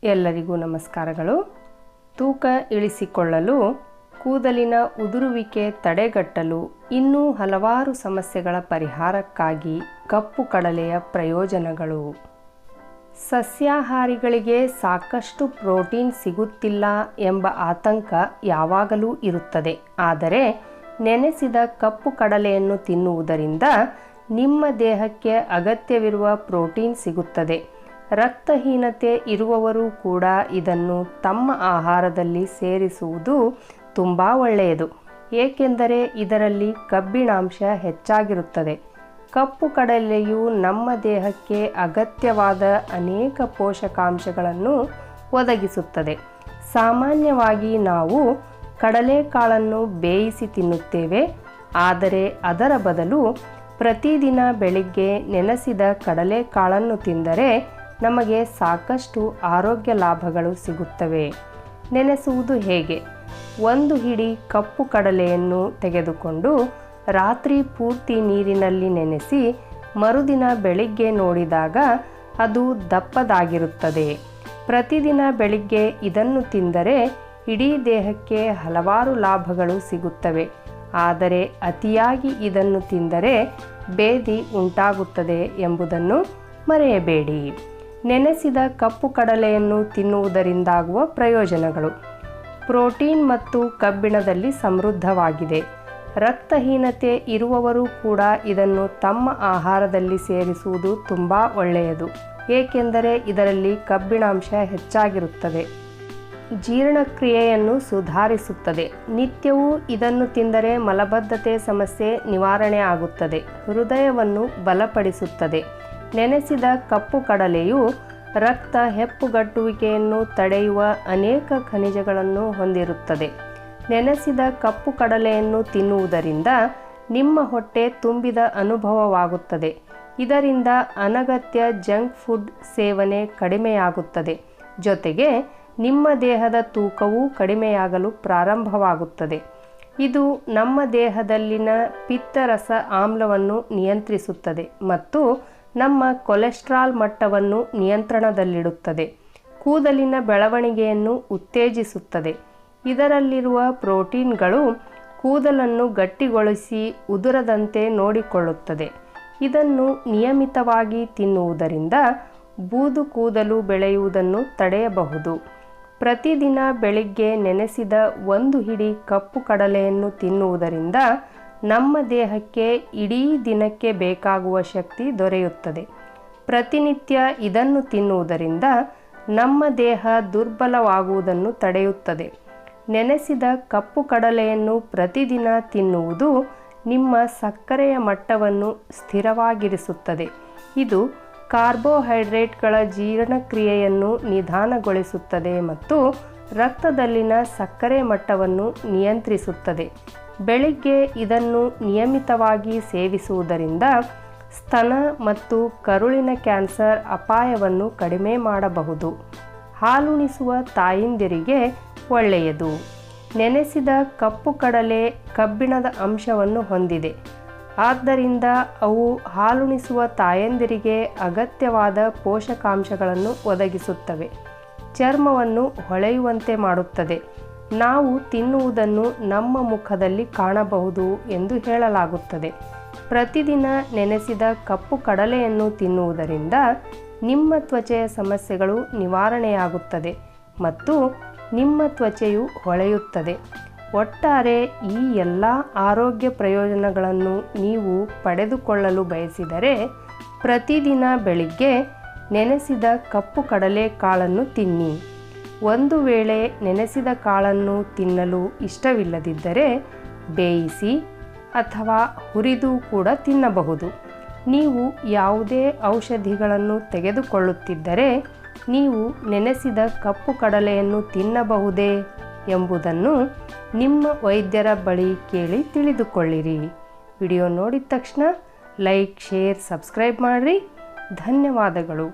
ಎಲ್ಲರಿಗೂ ನಮಸ್ಕಾರಗಳು. ತೂಕ ಇಳಿಸಿಕೊಳ್ಳಲು, ಕೂದಲಿನ ಉದುರುವಿಕೆ ತಡೆಗಟ್ಟಲು, ಇನ್ನೂ ಹಲವಾರು ಸಮಸ್ಯೆಗಳ ಪರಿಹಾರಕ್ಕಾಗಿ ಕಪ್ಪು ಕಡಲೆಯ ಪ್ರಯೋಜನಗಳು. ಸಸ್ಯಾಹಾರಿಗಳಿಗೆ ಸಾಕಷ್ಟು ಪ್ರೋಟೀನ್ ಸಿಗುತ್ತಿಲ್ಲ ಎಂಬ ಆತಂಕ ಯಾವಾಗಲೂ ಇರುತ್ತದೆ. ಆದರೆ ನೆನೆಸಿದ ಕಪ್ಪು ಕಡಲೆಯನ್ನು ತಿನ್ನುವುದರಿಂದ ನಿಮ್ಮ ದೇಹಕ್ಕೆ ಅಗತ್ಯವಿರುವ ಪ್ರೋಟೀನ್ ಸಿಗುತ್ತದೆ. ರಕ್ತಹೀನತೆ ಇರುವವರು ಕೂಡ ಇದನ್ನು ತಮ್ಮ ಆಹಾರದಲ್ಲಿ ಸೇರಿಸುವುದು ತುಂಬ ಒಳ್ಳೆಯದು, ಏಕೆಂದರೆ ಇದರಲ್ಲಿ ಕಬ್ಬಿಣಾಂಶ ಹೆಚ್ಚಾಗಿರುತ್ತದೆ. ಕಪ್ಪು ಕಡಲೆಯು ನಮ್ಮ ದೇಹಕ್ಕೆ ಅಗತ್ಯವಾದ ಅನೇಕ ಪೋಷಕಾಂಶಗಳನ್ನು ಒದಗಿಸುತ್ತದೆ. ಸಾಮಾನ್ಯವಾಗಿ ನಾವು ಕಡಲೆಕಾಳನ್ನು ಬೇಯಿಸಿ ತಿನ್ನುತ್ತೇವೆ, ಆದರೆ ಅದರ ಬದಲು ಪ್ರತಿದಿನ ಬೆಳಿಗ್ಗೆ ನೆನೆಸಿದ ಕಡಲೆಕಾಳನ್ನು ತಿಂದರೆ ನಮಗೆ ಸಾಕಷ್ಟು ಆರೋಗ್ಯ ಲಾಭಗಳು ಸಿಗುತ್ತವೆ. ನೆನೆಸುವುದು ಹೇಗೆ? ಒಂದು ಹಿಡಿ ಕಪ್ಪು ಕಡಲೆಯನ್ನು ತೆಗೆದುಕೊಂಡು ರಾತ್ರಿ ಪೂರ್ತಿ ನೀರಿನಲ್ಲಿ ನೆನೆಸಿ ಮರುದಿನ ಬೆಳಿಗ್ಗೆ ನೋಡಿದಾಗ ಅದು ದಪ್ಪದಾಗಿರುತ್ತದೆ. ಪ್ರತಿದಿನ ಬೆಳಿಗ್ಗೆ ಇದನ್ನು ತಿಂದರೆ ಇಡೀ ದೇಹಕ್ಕೆ ಹಲವಾರು ಲಾಭಗಳು ಸಿಗುತ್ತವೆ. ಆದರೆ ಅತಿಯಾಗಿ ಇದನ್ನು ತಿಂದರೆ ಬೇಧಿ ಉಂಟಾಗುತ್ತದೆ ಎಂಬುದನ್ನು ಮರೆಯಬೇಡಿ. ನೆನೆಸಿದ ಕಪ್ಪು ಕಡಲೆಯನ್ನು ತಿನ್ನುವುದರಿಂದಾಗುವ ಪ್ರಯೋಜನಗಳು: ಪ್ರೋಟೀನ್ ಮತ್ತು ಕಬ್ಬಿಣದಲ್ಲಿ ಸಮೃದ್ಧವಾಗಿದೆ. ರಕ್ತಹೀನತೆ ಇರುವವರು ಕೂಡ ಇದನ್ನು ತಮ್ಮ ಆಹಾರದಲ್ಲಿ ಸೇರಿಸುವುದು ತುಂಬ ಒಳ್ಳೆಯದು, ಏಕೆಂದರೆ ಇದರಲ್ಲಿ ಕಬ್ಬಿಣಾಂಶ ಹೆಚ್ಚಾಗಿರುತ್ತದೆ. ಜೀರ್ಣಕ್ರಿಯೆಯನ್ನು ಸುಧಾರಿಸುತ್ತದೆ. ನಿತ್ಯವೂ ಇದನ್ನು ತಿಂದರೆ ಮಲಬದ್ಧತೆ ಸಮಸ್ಯೆ ನಿವಾರಣೆ ಆಗುತ್ತದೆ. ಹೃದಯವನ್ನು ಬಲಪಡಿಸುತ್ತದೆ. ನೆನೆಸಿದ ಕಪ್ಪು ಕಡಲೆಯು ರಕ್ತ ಹೆಪ್ಪುಗಟ್ಟುವಿಕೆಯನ್ನು ತಡೆಯುವ ಅನೇಕ ಖನಿಜಗಳನ್ನು ಹೊಂದಿರುತ್ತದೆ. ನೆನೆಸಿದ ಕಪ್ಪು ಕಡಲೆಯನ್ನು ತಿನ್ನುವುದರಿಂದ ನಿಮ್ಮ ಹೊಟ್ಟೆ ತುಂಬಿದ ಅನುಭವವಾಗುತ್ತದೆ. ಇದರಿಂದ ಅನಗತ್ಯ ಜಂಕ್ ಫುಡ್ ಸೇವನೆ ಕಡಿಮೆಯಾಗುತ್ತದೆ. ಜೊತೆಗೆ ನಿಮ್ಮ ದೇಹದ ತೂಕವೂ ಕಡಿಮೆಯಾಗಲು ಪ್ರಾರಂಭವಾಗುತ್ತದೆ. ಇದು ನಮ್ಮ ದೇಹದಲ್ಲಿನ ಪಿತ್ತರಸ ಆಮ್ಲವನ್ನು ನಿಯಂತ್ರಿಸುತ್ತದೆ ಮತ್ತು ನಮ್ಮ ಕೊಲೆಸ್ಟ್ರಾಲ್ ಮಟ್ಟವನ್ನು ನಿಯಂತ್ರಣದಲ್ಲಿಡುತ್ತದೆ. ಕೂದಲಿನ ಬೆಳವಣಿಗೆಯನ್ನು ಉತ್ತೇಜಿಸುತ್ತದೆ. ಇದರಲ್ಲಿರುವ ಪ್ರೋಟೀನ್ಗಳು ಕೂದಲನ್ನು ಗಟ್ಟಿಗೊಳಿಸಿ ಉದುರದಂತೆ ನೋಡಿಕೊಳ್ಳುತ್ತದೆ. ಇದನ್ನು ನಿಯಮಿತವಾಗಿ ತಿನ್ನುವುದರಿಂದ ಬೂದು ಕೂದಲು ಬೆಳೆಯುವುದನ್ನು ತಡೆಯಬಹುದು. ಪ್ರತಿದಿನ ಬೆಳಿಗ್ಗೆ ನೆನೆಸಿದ ಒಂದು ಹಿಡಿ ಕಪ್ಪು ಕಡಲೆಯನ್ನು ತಿನ್ನುವುದರಿಂದ ನಮ್ಮ ದೇಹಕ್ಕೆ ಇಡೀ ದಿನಕ್ಕೆ ಬೇಕಾಗುವ ಶಕ್ತಿ ದೊರೆಯುತ್ತದೆ. ಪ್ರತಿನಿತ್ಯ ಇದನ್ನು ತಿನ್ನುವುದರಿಂದ ನಮ್ಮ ದೇಹ ದುರ್ಬಲವಾಗುವುದನ್ನು ತಡೆಯುತ್ತದೆ. ನೆನೆಸಿದ ಕಪ್ಪು ಕಡಲೆಯನ್ನು ಪ್ರತಿದಿನ ತಿನ್ನುವುದು ನಿಮ್ಮ ಸಕ್ಕರೆಯ ಮಟ್ಟವನ್ನು ಸ್ಥಿರವಾಗಿರಿಸುತ್ತದೆ. ಇದು ಕಾರ್ಬೋಹೈಡ್ರೇಟ್ಗಳ ಜೀರ್ಣಕ್ರಿಯೆಯನ್ನು ನಿಧಾನಗೊಳಿಸುತ್ತದೆ ಮತ್ತು ರಕ್ತದಲ್ಲಿನ ಸಕ್ಕರೆ ಮಟ್ಟವನ್ನು ನಿಯಂತ್ರಿಸುತ್ತದೆ. ಬೆಳಿಗ್ಗೆ ಇದನ್ನು ನಿಯಮಿತವಾಗಿ ಸೇವಿಸುವುದರಿಂದ ಸ್ತನ ಮತ್ತು ಕರುಳಿನ ಕ್ಯಾನ್ಸರ್ ಅಪಾಯವನ್ನು ಕಡಿಮೆ ಮಾಡಬಹುದು. ಹಾಲುಣಿಸುವ ತಾಯಂದಿರಿಗೆ ಒಳ್ಳೆಯದು. ನೆನೆಸಿದ ಕಪ್ಪು ಕಡಲೆ ಕಬ್ಬಿಣದ ಅಂಶವನ್ನು ಹೊಂದಿದೆ. ಆದ್ದರಿಂದ ಅವು ಹಾಲುಣಿಸುವ ತಾಯಂದಿರಿಗೆ ಅಗತ್ಯವಾದ ಪೋಷಕಾಂಶಗಳನ್ನು ಒದಗಿಸುತ್ತವೆ. ಚರ್ಮವನ್ನು ಹೊಳೆಯುವಂತೆ ಮಾಡುತ್ತದೆ. ನಾವು ತಿನ್ನುವುದನ್ನು ನಮ್ಮ ಮುಖದಲ್ಲಿ ಕಾಣಬಹುದು ಎಂದು ಹೇಳಲಾಗುತ್ತದೆ. ಪ್ರತಿದಿನ ನೆನೆಸಿದ ಕಪ್ಪು ಕಡಲೆಯನ್ನು ತಿನ್ನುವುದರಿಂದ ನಿಮ್ಮ ತ್ವಚೆಯ ಸಮಸ್ಯೆಗಳು ನಿವಾರಣೆಯಾಗುತ್ತದೆ ಮತ್ತು ನಿಮ್ಮ ತ್ವಚೆಯು ಹೊಳೆಯುತ್ತದೆ. ಒಟ್ಟಾರೆ ಈ ಎಲ್ಲ ಆರೋಗ್ಯ ಪ್ರಯೋಜನಗಳನ್ನು ನೀವು ಪಡೆದುಕೊಳ್ಳಲು ಬಯಸಿದರೆ ಪ್ರತಿದಿನ ಬೆಳಿಗ್ಗೆ ನೆನೆಸಿದ ಕಪ್ಪು ಕಡಲೆ ಕಾಳನ್ನು ತಿನ್ನಿ. ಒಂದು ವೇಳೆ ನೆನೆಸಿದ ಕಾಳನ್ನು ತಿನ್ನಲು ಇಷ್ಟವಿಲ್ಲದಿದ್ದರೆ ಬೇಯಿಸಿ ಅಥವಾ ಹುರಿದು ಕೂಡ ತಿನ್ನಬಹುದು. ನೀವು ಯಾವುದೇ ಔಷಧಿಗಳನ್ನು ತೆಗೆದುಕೊಳ್ಳುತ್ತಿದ್ದರೆ ನೀವು ನೆನೆಸಿದ ಕಪ್ಪು ಕಡಲೆಯನ್ನು ತಿನ್ನಬಹುದೇ ಎಂಬುದನ್ನು ನಿಮ್ಮ ವೈದ್ಯರ ಬಳಿ ಕೇಳಿ ತಿಳಿದುಕೊಳ್ಳಿರಿ. ವಿಡಿಯೋ ನೋಡಿದ ತಕ್ಷಣ ಲೈಕ್, ಶೇರ್, ಸಬ್ಸ್ಕ್ರೈಬ್ ಮಾಡಿರಿ. ಧನ್ಯವಾದಗಳು.